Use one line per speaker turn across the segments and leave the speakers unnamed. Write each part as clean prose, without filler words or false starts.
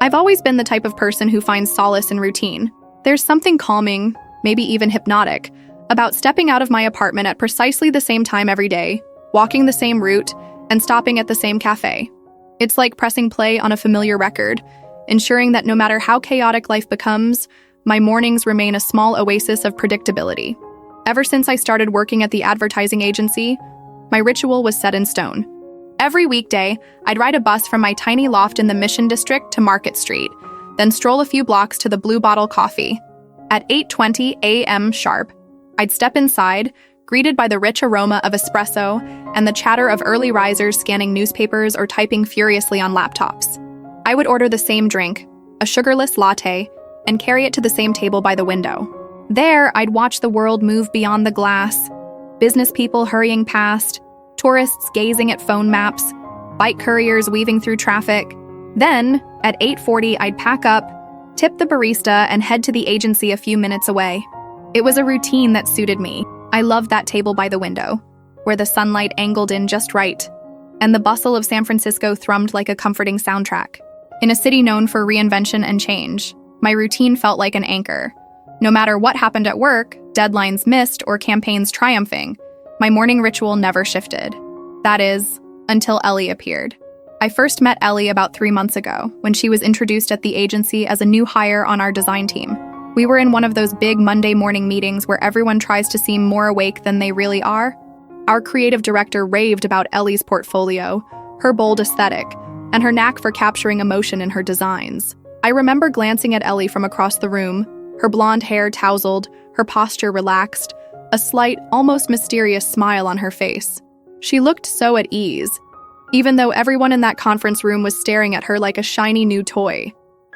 I've always been the type of person who finds solace in routine. There's something calming, maybe even hypnotic, about stepping out of my apartment at precisely the same time every day, walking the same route, and stopping at the same cafe. It's like pressing play on a familiar record, ensuring that no matter how chaotic life becomes, my mornings remain a small oasis of predictability. Ever since I started working at the advertising agency, my ritual was set in stone. Every weekday, I'd ride a bus from my tiny loft in the Mission District to Market Street, then stroll a few blocks to the Blue Bottle Coffee. At 8:20 a.m. sharp, I'd step inside, greeted by the rich aroma of espresso and the chatter of early risers scanning newspapers or typing furiously on laptops. I would order the same drink, a sugarless latte, and carry it to the same table by the window. There, I'd watch the world move beyond the glass, business people hurrying past, tourists gazing at phone maps, bike couriers weaving through traffic. Then, at 8:40, I'd pack up, tip the barista, and head to the agency a few minutes away. It was a routine that suited me. I loved that table by the window, where the sunlight angled in just right, and the bustle of San Francisco thrummed like a comforting soundtrack. In a city known for reinvention and change, my routine felt like an anchor. No matter what happened at work, deadlines missed, or campaigns triumphing, my morning ritual never shifted. That is, until Ellie appeared. I first met Ellie about 3 months ago, when she was introduced at the agency as a new hire on our design team. We were in one of those big Monday morning meetings where everyone tries to seem more awake than they really are. Our creative director raved about Ellie's portfolio, her bold aesthetic, and her knack for capturing emotion in her designs. I remember glancing at Ellie from across the room, her blonde hair tousled, her posture relaxed, a slight, almost mysterious smile on her face. She looked so at ease, even though everyone in that conference room was staring at her like a shiny new toy.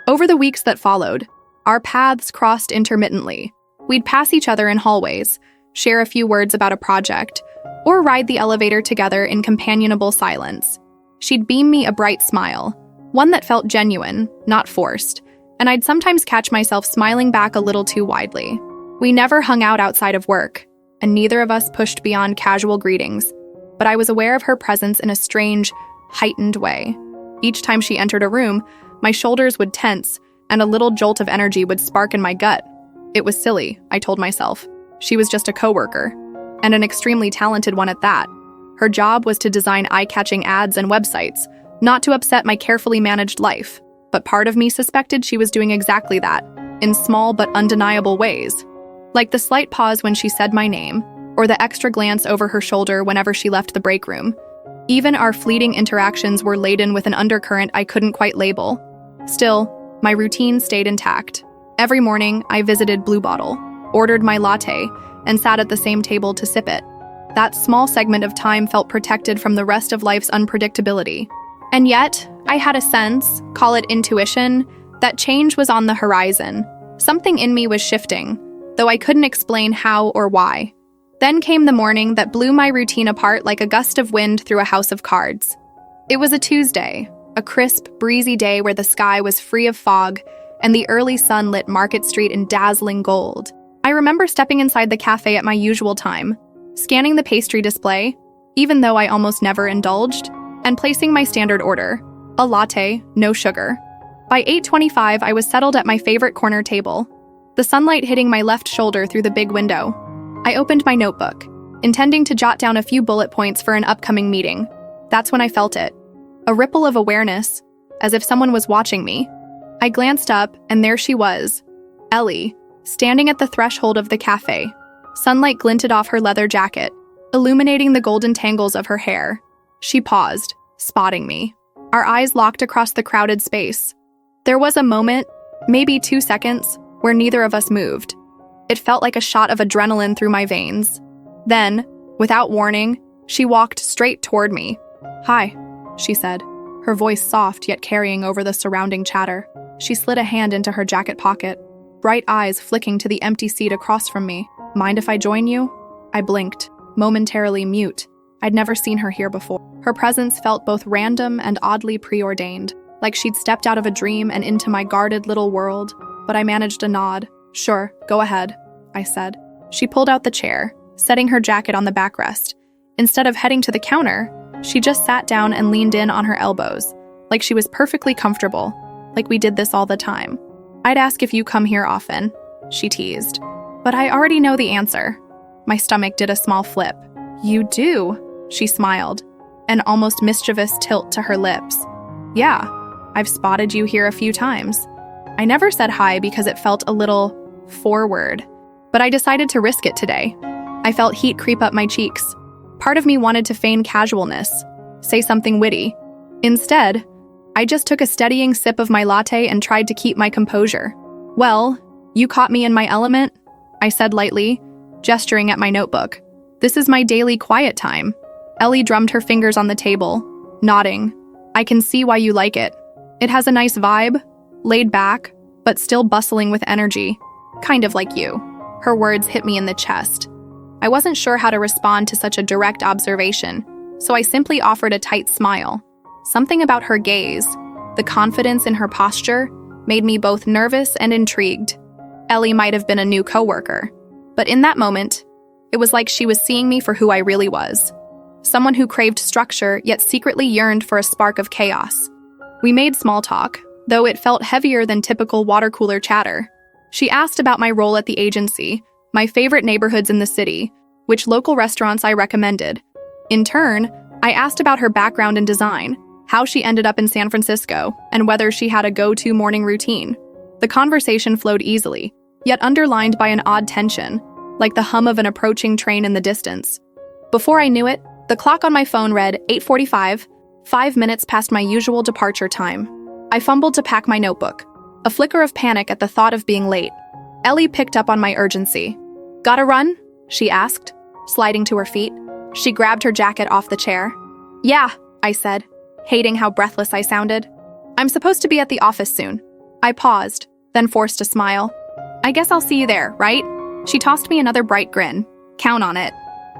Over the weeks that followed, our paths crossed intermittently. We'd pass each other in hallways, share a few words about a project, or ride the elevator together in companionable silence. She'd beam me a bright smile, one that felt genuine, not forced, and I'd sometimes catch myself smiling back a little too widely. We never hung out outside of work, and neither of us pushed beyond casual greetings, but I was aware of her presence in a strange, heightened way. Each time she entered a room, my shoulders would tense, and a little jolt of energy would spark in my gut. It was silly, I told myself. She was just a coworker, and an extremely talented one at that. Her job was to design eye-catching ads and websites, not to upset my carefully managed life. But part of me suspected she was doing exactly that, in small but undeniable ways. Like the slight pause when she said my name, or the extra glance over her shoulder whenever she left the break room. Even our fleeting interactions were laden with an undercurrent I couldn't quite label. Still, my routine stayed intact. Every morning, I visited Blue Bottle, ordered my latte, and sat at the same table to sip it. That small segment of time felt protected from the rest of life's unpredictability. And yet, I had a sense, call it intuition, that change was on the horizon. Something in me was shifting, though I couldn't explain how or why. Then came the morning that blew my routine apart like a gust of wind through a house of cards. It was a Tuesday, a crisp, breezy day where the sky was free of fog and the early sun lit Market Street in dazzling gold. I remember stepping inside the cafe at my usual time, scanning the pastry display, even though I almost never indulged, and placing my standard order, a latte, no sugar. By 8:25, I was settled at my favorite corner table, the sunlight hitting my left shoulder through the big window. I opened my notebook, intending to jot down a few bullet points for an upcoming meeting. That's when I felt it. A ripple of awareness, as if someone was watching me. I glanced up, and there she was, Ellie, standing at the threshold of the cafe. Sunlight glinted off her leather jacket, illuminating the golden tangles of her hair. She paused, spotting me. Our eyes locked across the crowded space. There was a moment, maybe 2 seconds, where neither of us moved. It felt like a shot of adrenaline through my veins. Then, without warning, she walked straight toward me. "Hi," she said, her voice soft yet carrying over the surrounding chatter. She slid a hand into her jacket pocket, bright eyes flicking to the empty seat across from me. "Mind if I join you?" I blinked, momentarily mute. I'd never seen her here before. Her presence felt both random and oddly preordained, like she'd stepped out of a dream and into my guarded little world, but I managed a nod. "Sure, go ahead," I said. She pulled out the chair, setting her jacket on the backrest. Instead of heading to the counter, she just sat down and leaned in on her elbows, like she was perfectly comfortable. like we did this all the time. I'd ask if you come here often, she teased. But I already know the answer. My stomach did a small flip. You do, she smiled, an almost mischievous tilt to her lips. Yeah, I've spotted you here a few times. I never said hi because it felt a little forward, but I decided to risk it today. I felt heat creep up my cheeks. Part of me wanted to feign casualness, say something witty. Instead, I just took a steadying sip of my latte and tried to keep my composure. Well, you caught me in my element, I said lightly, gesturing at my notebook. This is my daily quiet time. Ellie drummed her fingers on the table, nodding. I can see why you like it. It has a nice vibe, laid back, but still bustling with energy. Kind of like you. Her words hit me in the chest. I wasn't sure how to respond to such a direct observation, so I simply offered a tight smile. Something about her gaze, the confidence in her posture, made me both nervous and intrigued. Ellie might have been a new coworker, but in that moment, it was like she was seeing me for who I really was. Someone who craved structure yet secretly yearned for a spark of chaos. We made small talk, though it felt heavier than typical water cooler chatter. She asked about my role at the agency, my favorite neighborhoods in the city, which local restaurants I recommended. In turn, I asked about her background in design, how she ended up in San Francisco, and whether she had a go-to morning routine. The conversation flowed easily, yet underlined by an odd tension, like the hum of an approaching train in the distance. Before I knew it, the clock on my phone read 8:45, 5 minutes past my usual departure time. I fumbled to pack my notebook, a flicker of panic at the thought of being late. Ellie picked up on my urgency. Gotta run? She asked, sliding to her feet. She grabbed her jacket off the chair. Yeah, I said, hating how breathless I sounded. I'm supposed to be at the office soon. I paused, then forced a smile. I guess I'll see you there, right? She tossed me another bright grin. Count on it.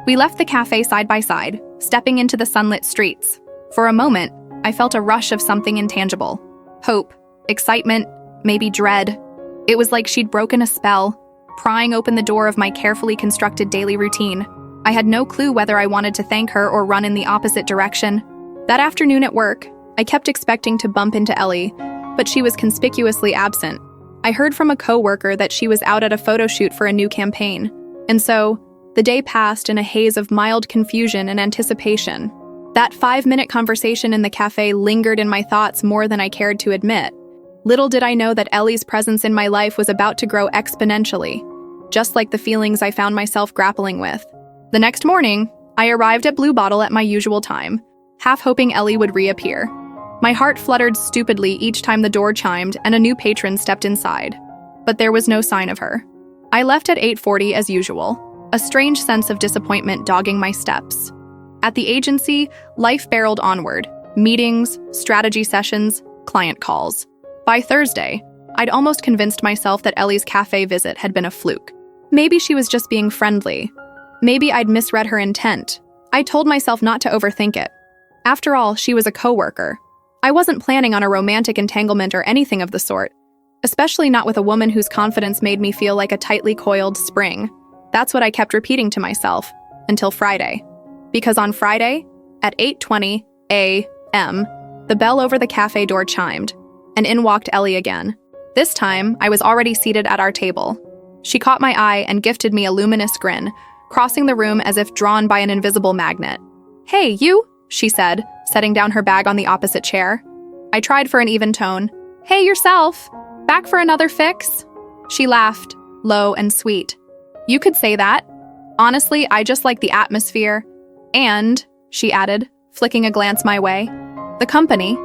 We left the cafe side by side, stepping into the sunlit streets. For a moment, I felt a rush of something intangible. Hope, excitement, maybe dread. It was like she'd broken a spell, prying open the door of my carefully constructed daily routine. I had no clue whether I wanted to thank her or run in the opposite direction. That afternoon at work, I kept expecting to bump into Ellie, but she was conspicuously absent. I heard from a coworker that she was out at a photo shoot for a new campaign, and so, the day passed in a haze of mild confusion and anticipation. That 5-minute conversation in the cafe lingered in my thoughts more than I cared to admit. Little did I know that Ellie's presence in my life was about to grow exponentially, just like the feelings I found myself grappling with. The next morning, I arrived at Blue Bottle at my usual time, half hoping Ellie would reappear. My heart fluttered stupidly each time the door chimed and a new patron stepped inside. But there was no sign of her. I left at 8:40 as usual, a strange sense of disappointment dogging my steps. At the agency, life barreled onward. Meetings, strategy sessions, client calls. By Thursday, I'd almost convinced myself that Ellie's cafe visit had been a fluke. Maybe she was just being friendly. Maybe I'd misread her intent. I told myself not to overthink it. After all, she was a coworker. I wasn't planning on a romantic entanglement or anything of the sort, especially not with a woman whose confidence made me feel like a tightly coiled spring. That's what I kept repeating to myself, until Friday. Because on Friday, at 8:20 a.m., the bell over the cafe door chimed, and in walked Ellie again. This time, I was already seated at our table. She caught my eye and gifted me a luminous grin, crossing the room as if drawn by an invisible magnet. Hey, you, she said, setting down her bag on the opposite chair. I tried for an even tone. Hey, yourself. Back for another fix? She laughed, low and sweet. You could say that. Honestly, I just like the atmosphere. And, she added, flicking a glance my way, the company.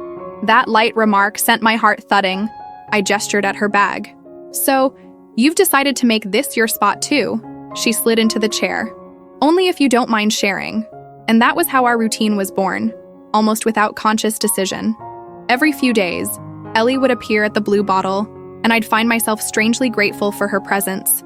That light remark sent my heart thudding. I gestured at her bag. So, you've decided to make this your spot too? She slid into the chair. Only if you don't mind sharing. And that was how our routine was born, almost without conscious decision. Every few days, Ellie would appear at the Blue Bottle, and I'd find myself strangely grateful for her presence.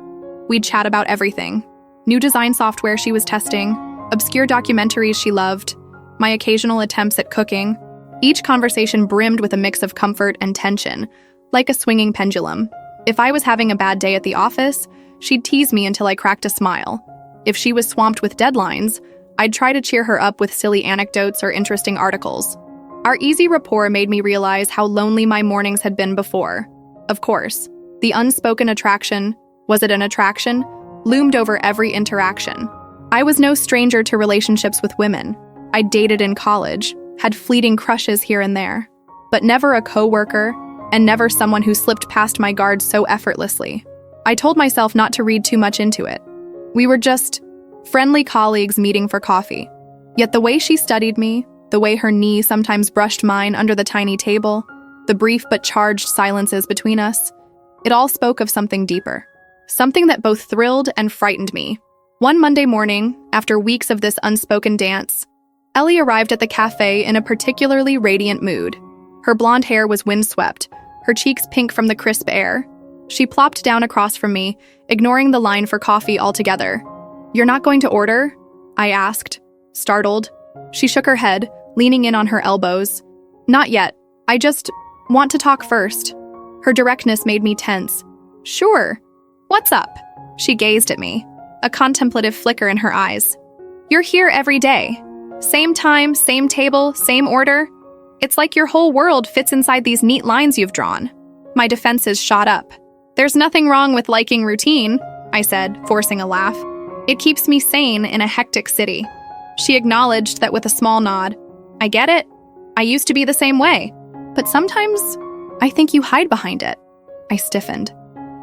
We'd chat about everything. New design software she was testing, obscure documentaries she loved, my occasional attempts at cooking. Each conversation brimmed with a mix of comfort and tension, like a swinging pendulum. If I was having a bad day at the office, she'd tease me until I cracked a smile. If she was swamped with deadlines, I'd try to cheer her up with silly anecdotes or interesting articles. Our easy rapport made me realize how lonely my mornings had been before. Of course, the unspoken attraction, was it an attraction, loomed over every interaction. I was no stranger to relationships with women. I dated in college, had fleeting crushes here and there, but never a coworker, and never someone who slipped past my guard so effortlessly. I told myself not to read too much into it. We were just friendly colleagues meeting for coffee. Yet the way she studied me, the way her knee sometimes brushed mine under the tiny table, the brief but charged silences between us, it all spoke of something deeper. Something that both thrilled and frightened me. One Monday morning, after weeks of this unspoken dance, Ellie arrived at the cafe in a particularly radiant mood. Her blonde hair was windswept, her cheeks pink from the crisp air. She plopped down across from me, ignoring the line for coffee altogether. "You're not going to order?" I asked, startled. She shook her head, leaning in on her elbows. "Not yet. I just want to talk first." Her directness made me tense. "Sure. What's up?" She gazed at me, a contemplative flicker in her eyes. "You're here every day. Same time, same table, same order. It's like your whole world fits inside these neat lines you've drawn." My defenses shot up. "There's nothing wrong with liking routine," I said, forcing a laugh. "It keeps me sane in a hectic city." She acknowledged that with a small nod. "I get it. I used to be the same way. But sometimes, I think you hide behind it." I stiffened,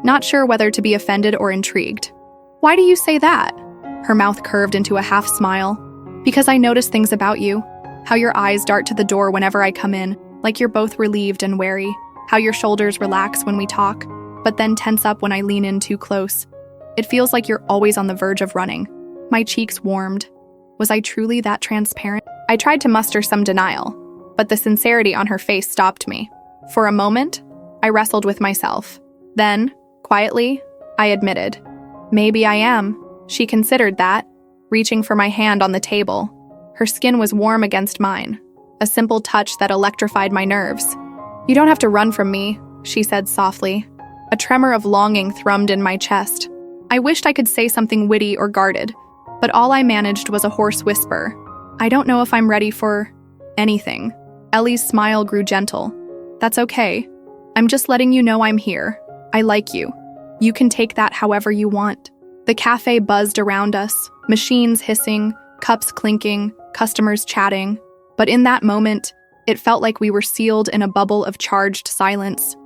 not sure whether to be offended or intrigued. "Why do you say that?" Her mouth curved into a half smile. "Because I notice things about you. How your eyes dart to the door whenever I come in, like you're both relieved and wary. How your shoulders relax when we talk, but then tense up when I lean in too close. It feels like you're always on the verge of running." My cheeks warmed. Was I truly that transparent? I tried to muster some denial, but the sincerity on her face stopped me. For a moment, I wrestled with myself. Then, quietly, I admitted, "Maybe I am." She considered that, reaching for my hand on the table. Her skin was warm against mine, a simple touch that electrified my nerves. "You don't have to run from me," she said softly. A tremor of longing thrummed in my chest. I wished I could say something witty or guarded, but all I managed was a hoarse whisper. "I don't know if I'm ready for anything." Ellie's smile grew gentle. "That's okay. I'm just letting you know I'm here. I like you. You can take that however you want." The cafe buzzed around us, machines hissing, cups clinking, customers chatting. But in that moment, it felt like we were sealed in a bubble of charged silence.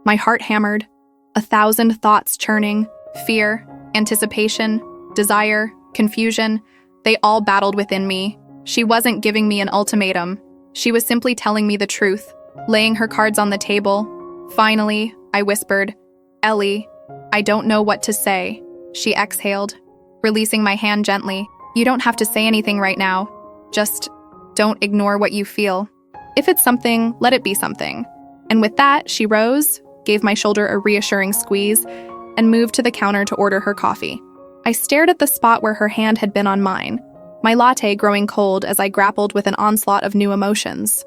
My heart hammered, 1,000 thoughts churning, fear, anticipation, desire, confusion. They all battled within me. She wasn't giving me an ultimatum. She was simply telling me the truth, laying her cards on the table. Finally, I whispered, "Ellie, I don't know what to say." She exhaled, releasing my hand gently. "You don't have to say anything right now. Just don't ignore what you feel. If it's something, let it be something." And with that, she rose, gave my shoulder a reassuring squeeze, and moved to the counter to order her coffee. I stared at the spot where her hand had been on mine, my latte growing cold as I grappled with an onslaught of new emotions.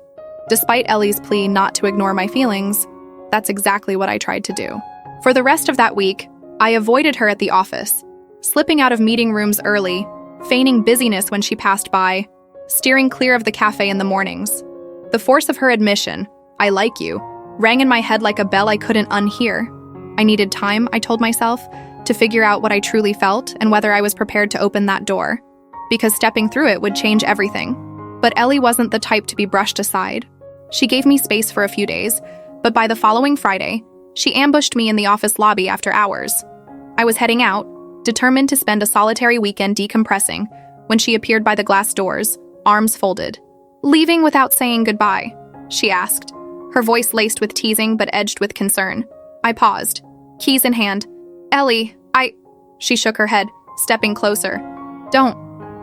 Despite Ellie's plea not to ignore my feelings, that's exactly what I tried to do. For the rest of that week, I avoided her at the office, slipping out of meeting rooms early, feigning busyness when she passed by, steering clear of the cafe in the mornings. The force of her admission, "I like you," rang in my head like a bell I couldn't unhear. I needed time, I told myself, to figure out what I truly felt and whether I was prepared to open that door, because stepping through it would change everything. But Ellie wasn't the type to be brushed aside. She gave me space for a few days, but by the following Friday, she ambushed me in the office lobby after hours. I was heading out, determined to spend a solitary weekend decompressing, when she appeared by the glass doors, arms folded. "Leaving without saying goodbye?" she asked, her voice laced with teasing but edged with concern. I paused, keys in hand. "Ellie, She shook her head, stepping closer. "Don't.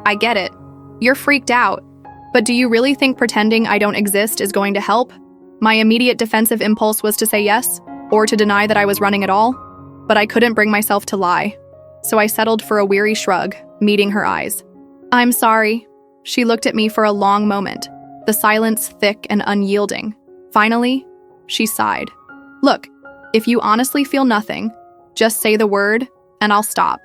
I get it. You're freaked out. But do you really think pretending I don't exist is going to help?" My immediate defensive impulse was to say yes, or to deny that I was running at all, but I couldn't bring myself to lie. So I settled for a weary shrug, meeting her eyes. "I'm sorry." She looked at me for a long moment, the silence thick and unyielding. Finally, she sighed. "Look, if you honestly feel nothing, just say the word, and I'll stop.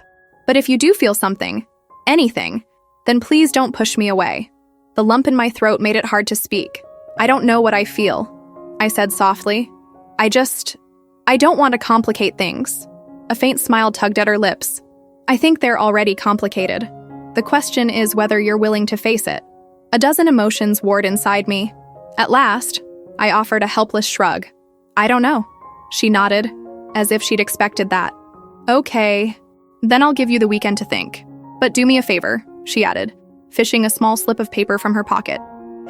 But if you do feel something, anything, then please don't push me away." The lump in my throat made it hard to speak. I don't know what I feel, I said softly. I don't want to complicate things. A faint smile tugged at her lips. I think they're already complicated. The question is whether you're willing to face it. A dozen emotions warred inside me. At last, I offered a helpless shrug. I don't know. She nodded, as if she'd expected that. Okay, then I'll give you the weekend to think. But do me a favor, she added, fishing a small slip of paper from her pocket.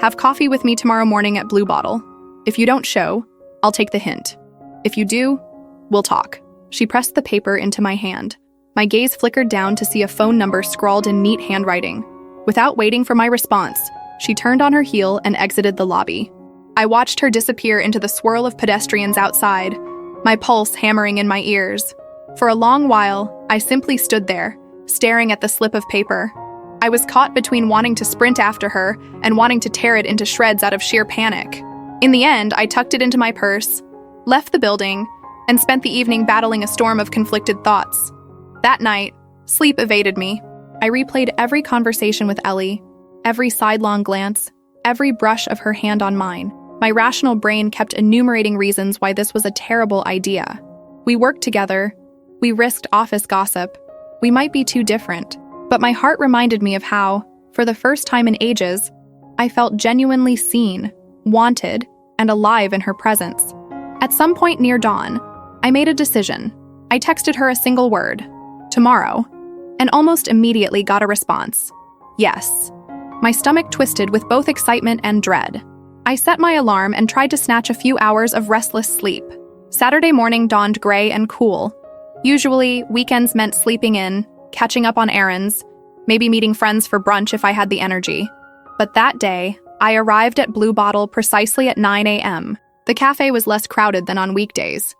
Have coffee with me tomorrow morning at Blue Bottle. If you don't show, I'll take the hint. If you do, we'll talk. She pressed the paper into my hand. My gaze flickered down to see a phone number scrawled in neat handwriting. Without waiting for my response, she turned on her heel and exited the lobby. I watched her disappear into the swirl of pedestrians outside, my pulse hammering in my ears. For a long while, I simply stood there, staring at the slip of paper. I was caught between wanting to sprint after her and wanting to tear it into shreds out of sheer panic. In the end, I tucked it into my purse, left the building, and spent the evening battling a storm of conflicted thoughts. That night, sleep evaded me. I replayed every conversation with Ellie, every sidelong glance, every brush of her hand on mine. My rational brain kept enumerating reasons why this was a terrible idea. We worked together. We risked office gossip. We might be too different. But my heart reminded me of how, for the first time in ages, I felt genuinely seen, wanted, and alive in her presence. At some point near dawn, I made a decision. I texted her a single word, tomorrow, and almost immediately got a response. Yes. My stomach twisted with both excitement and dread. I set my alarm and tried to snatch a few hours of restless sleep. Saturday morning dawned gray and cool. Usually, weekends meant sleeping in, catching up on errands, maybe meeting friends for brunch if I had the energy. But that day, I arrived at Blue Bottle precisely at 9 a.m. The cafe was less crowded than on weekdays.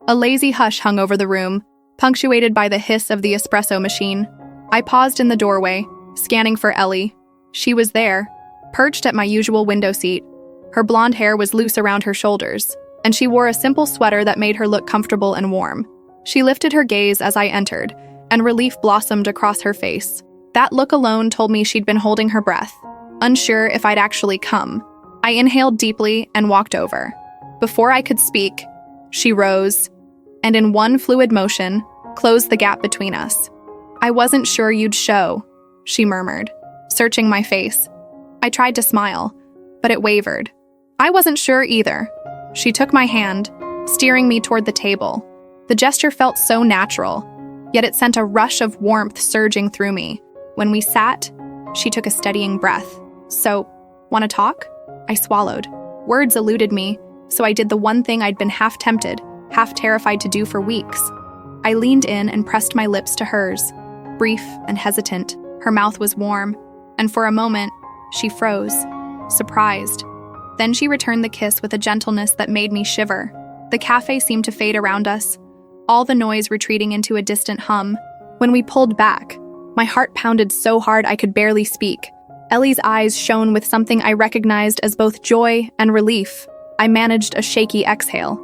A lazy hush hung over the room, punctuated by the hiss of the espresso machine. I paused in the doorway, scanning for Ellie. She was there, perched at my usual window seat. Her blonde hair was loose around her shoulders, and she wore a simple sweater that made her look comfortable and warm. She lifted her gaze as I entered, and relief blossomed across her face. That look alone told me she'd been holding her breath, unsure if I'd actually come. I inhaled deeply and walked over. Before I could speak, she rose, and in one fluid motion, closed the gap between us. I wasn't sure you'd show, she murmured, searching my face. I tried to smile, but it wavered. I wasn't sure either. She took my hand, steering me toward the table. The gesture felt so natural, yet it sent a rush of warmth surging through me. When we sat, she took a steadying breath. So, want to talk? I swallowed. Words eluded me, so I did the one thing I'd been half tempted, half terrified to do for weeks. I leaned in and pressed my lips to hers. Brief and hesitant, her mouth was warm, and for a moment, she froze, surprised. Then she returned the kiss with a gentleness that made me shiver. The cafe seemed to fade around us, all the noise retreating into a distant hum. When we pulled back, my heart pounded so hard I could barely speak. Ellie's eyes shone with something I recognized as both joy and relief. I managed a shaky exhale.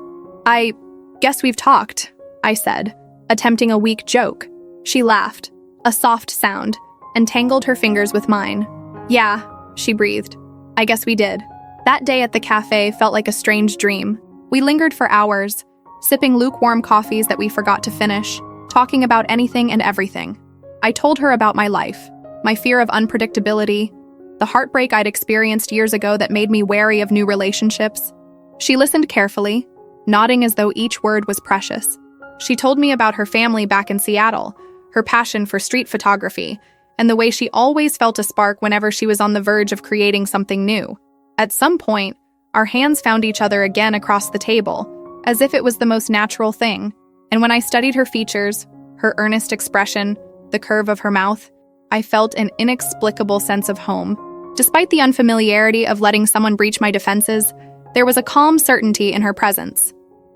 I guess we've talked, I said, attempting a weak joke. She laughed, a soft sound, and tangled her fingers with mine. Yeah, she breathed. I guess we did. That day at the cafe felt like a strange dream. We lingered for hours, sipping lukewarm coffees that we forgot to finish, talking about anything and everything. I told her about my life, my fear of unpredictability, the heartbreak I'd experienced years ago that made me wary of new relationships. She listened carefully, nodding as though each word was precious. She told me about her family back in Seattle, her passion for street photography, and the way she always felt a spark whenever she was on the verge of creating something new. At some point, our hands found each other again across the table, as if it was the most natural thing. And when I studied her features, her earnest expression, the curve of her mouth, I felt an inexplicable sense of home. Despite the unfamiliarity of letting someone breach my defenses, there was a calm certainty in her presence.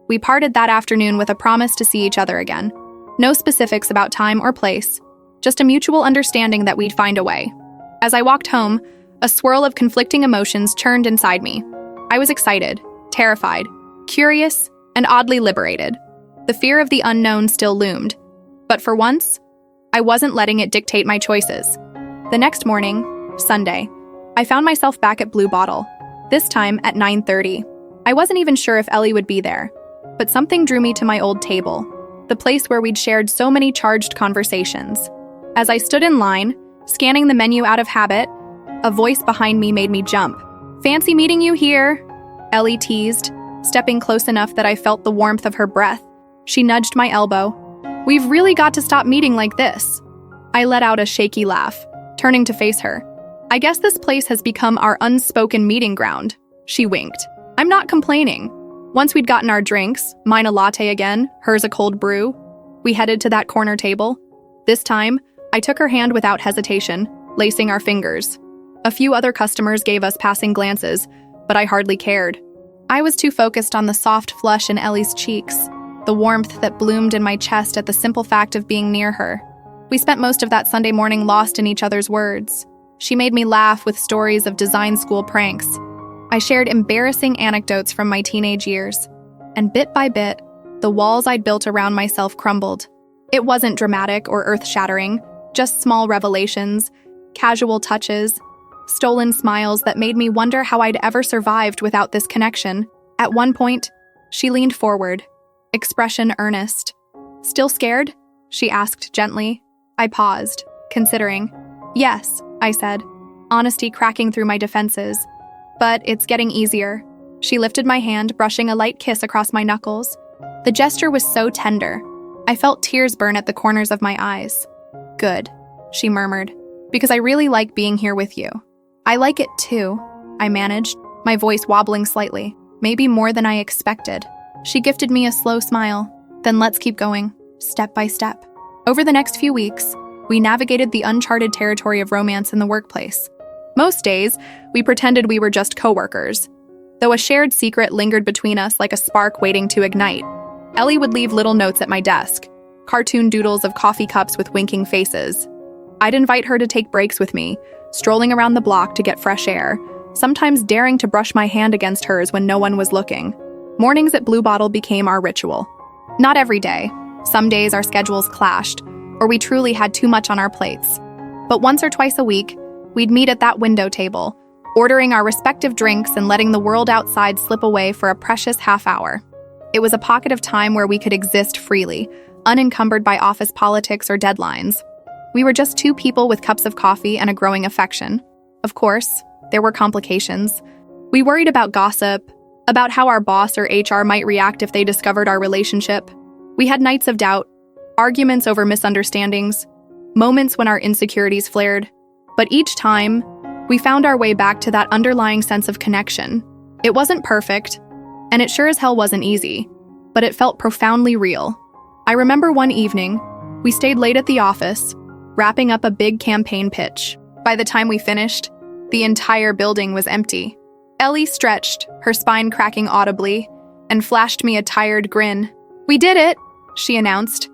We parted that afternoon with a promise to see each other again. No specifics about time or place, just a mutual understanding that we'd find a way. As I walked home, a swirl of conflicting emotions churned inside me. I was excited, terrified, curious, and oddly liberated. The fear of the unknown still loomed, but for once, I wasn't letting it dictate my choices. The next morning, Sunday, I found myself back at Blue Bottle. this time at 9:30. I wasn't even sure if Ellie would be there, but something drew me to my old table, the place where we'd shared so many charged conversations. As I stood in line, scanning the menu out of habit, a voice behind me made me jump. "Fancy meeting you here," Ellie teased, stepping close enough that I felt the warmth of her breath. She nudged my elbow. "We've really got to stop meeting like this." I let out a shaky laugh, turning to face her. "I guess this place has become our unspoken meeting ground." She winked. "I'm not complaining." Once we'd gotten our drinks, mine a latte again, hers a cold brew, we headed to that corner table. This time, I took her hand without hesitation, lacing our fingers. A few other customers gave us passing glances, but I hardly cared. I was too focused on the soft flush in Ellie's cheeks, the warmth that bloomed in my chest at the simple fact of being near her. We spent most of that Sunday morning lost in each other's words. She made me laugh with stories of design school pranks. I shared embarrassing anecdotes from my teenage years. And bit by bit, the walls I'd built around myself crumbled. It wasn't dramatic or earth-shattering, just small revelations, casual touches, stolen smiles that made me wonder how I'd ever survived without this connection. At one point, she leaned forward, expression earnest. "Still scared?" she asked gently. I paused, considering. "Yes," I said, honesty cracking through my defenses. "But it's getting easier." She lifted my hand, brushing a light kiss across my knuckles. The gesture was so tender. I felt tears burn at the corners of my eyes. "Good," she murmured, "because I really like being here with you." "I like it too," I managed, my voice wobbling slightly, maybe more than I expected. She gifted me a slow smile. "Then let's keep going, step by step." Over the next few weeks, we navigated the uncharted territory of romance in the workplace. Most days, we pretended we were just coworkers, though a shared secret lingered between us like a spark waiting to ignite. Ellie would leave little notes at my desk, cartoon doodles of coffee cups with winking faces. I'd invite her to take breaks with me, strolling around the block to get fresh air, sometimes daring to brush my hand against hers when no one was looking. Mornings at Blue Bottle became our ritual. Not every day. Some days our schedules clashed, or we truly had too much on our plates. But once or twice a week, we'd meet at that window table, ordering our respective drinks and letting the world outside slip away for a precious half hour. It was a pocket of time where we could exist freely, unencumbered by office politics or deadlines. We were just two people with cups of coffee and a growing affection. Of course, there were complications. We worried about gossip, about how our boss or HR might react if they discovered our relationship. We had nights of doubt, arguments over misunderstandings, moments when our insecurities flared. But each time, we found our way back to that underlying sense of connection. It wasn't perfect, and it sure as hell wasn't easy, but it felt profoundly real. I remember one evening, we stayed late at the office, wrapping up a big campaign pitch. By the time we finished, the entire building was empty. Ellie stretched, her spine cracking audibly, and flashed me a tired grin. "We did it," she announced.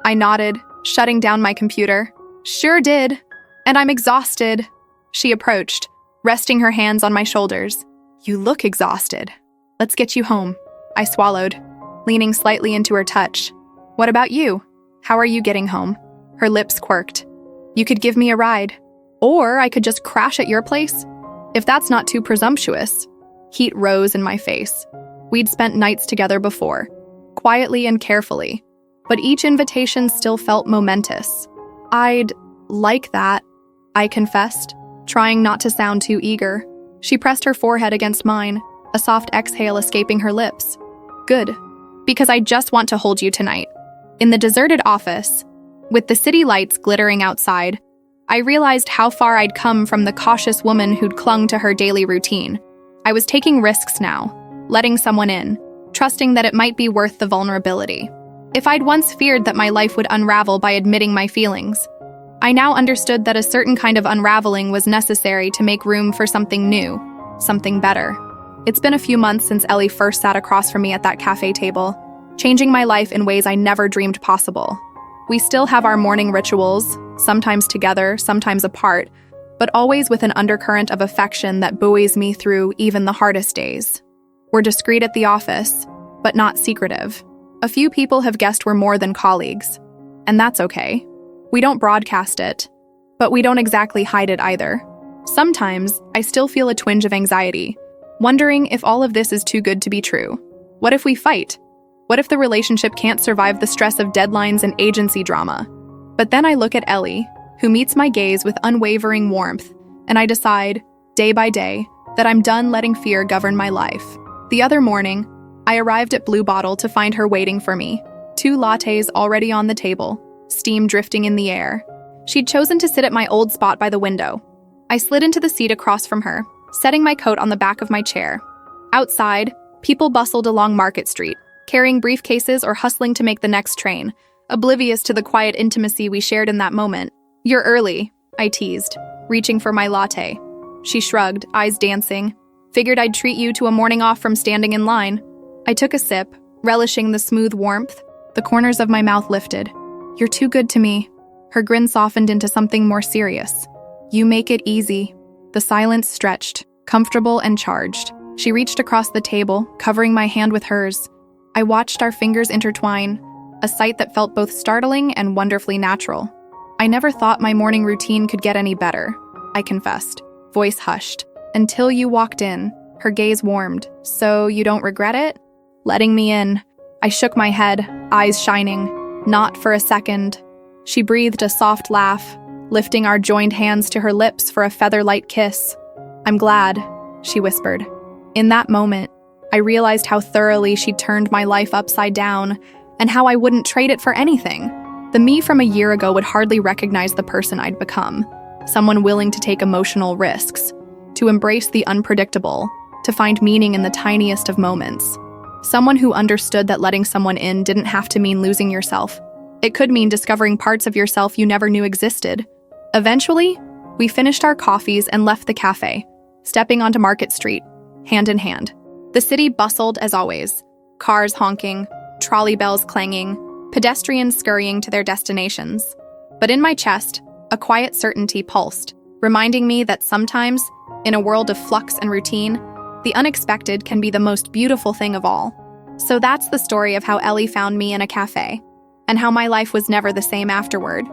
I nodded, shutting down my computer. "Sure did. And I'm exhausted." She approached, resting her hands on my shoulders. "You look exhausted. Let's get you home." I swallowed, leaning slightly into her touch. "What about you? How are you getting home?" Her lips quirked. "You could give me a ride. Or I could just crash at your place. If that's not too presumptuous." Heat rose in my face. We'd spent nights together before, quietly and carefully, but each invitation still felt momentous. "I'd like that," I confessed, trying not to sound too eager. She pressed her forehead against mine, a soft exhale escaping her lips. "Good, because I just want to hold you tonight." In the deserted office, with the city lights glittering outside, I realized how far I'd come from the cautious woman who'd clung to her daily routine. I was taking risks now, letting someone in, trusting that it might be worth the vulnerability. If I'd once feared that my life would unravel by admitting my feelings, I now understood that a certain kind of unraveling was necessary to make room for something new, something better. It's been a few months since Ellie first sat across from me at that cafe table, changing my life in ways I never dreamed possible. We still have our morning rituals, sometimes together, sometimes apart, but always with an undercurrent of affection that buoys me through even the hardest days. We're discreet at the office, but not secretive. A few people have guessed we're more than colleagues, and that's okay. We don't broadcast it, but we don't exactly hide it either. Sometimes, I still feel a twinge of anxiety, wondering if all of this is too good to be true. What if we fight? What if the relationship can't survive the stress of deadlines and agency drama? But then I look at Ellie, who meets my gaze with unwavering warmth, and I decide, day by day, that I'm done letting fear govern my life. The other morning, I arrived at Blue Bottle to find her waiting for me, 2 lattes already on the table, steam drifting in the air. She'd chosen to sit at my old spot by the window. I slid into the seat across from her, setting my coat on the back of my chair. Outside, people bustled along Market Street, carrying briefcases or hustling to make the next train, oblivious to the quiet intimacy we shared in that moment. "You're early," I teased, reaching for my latte. She shrugged, eyes dancing. "Figured I'd treat you to a morning off from standing in line." I took a sip, relishing the smooth warmth. The corners of my mouth lifted. "You're too good to me." Her grin softened into something more serious. "You make it easy." The silence stretched, comfortable and charged. She reached across the table, covering my hand with hers. I watched our fingers intertwine, a sight that felt both startling and wonderfully natural. "I never thought my morning routine could get any better," I confessed, voice hushed. "Until you walked in." Her gaze warmed. "So you don't regret it?" "Letting me in." I shook my head, eyes shining. "Not for a second." She breathed a soft laugh, lifting our joined hands to her lips for a feather-light kiss. "I'm glad," she whispered. In that moment, I realized how thoroughly she turned my life upside down and how I wouldn't trade it for anything. The me from a year ago would hardly recognize the person I'd become, someone willing to take emotional risks, to embrace the unpredictable, to find meaning in the tiniest of moments. Someone who understood that letting someone in didn't have to mean losing yourself. It could mean discovering parts of yourself you never knew existed. Eventually, we finished our coffees and left the cafe, stepping onto Market Street, hand in hand. The city bustled as always, cars honking, trolley bells clanging, pedestrians scurrying to their destinations. But in my chest, a quiet certainty pulsed, reminding me that sometimes, in a world of flux and routine, the unexpected can be the most beautiful thing of all. So that's the story of how Ellie found me in a cafe, and how my life was never the same afterward.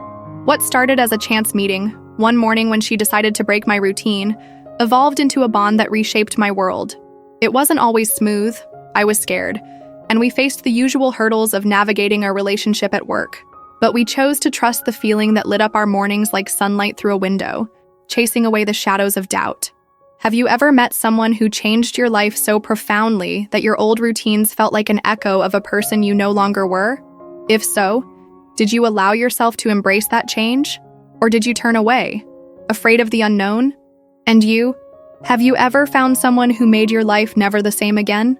What started as a chance meeting, one morning when she decided to break my routine, evolved into a bond that reshaped my world. It wasn't always smooth, I was scared, and we faced the usual hurdles of navigating our relationship at work. But we chose to trust the feeling that lit up our mornings like sunlight through a window, chasing away the shadows of doubt. Have you ever met someone who changed your life so profoundly that your old routines felt like an echo of a person you no longer were? If so, did you allow yourself to embrace that change? Or did you turn away, afraid of the unknown? And you? Have you ever found someone who made your life never the same again?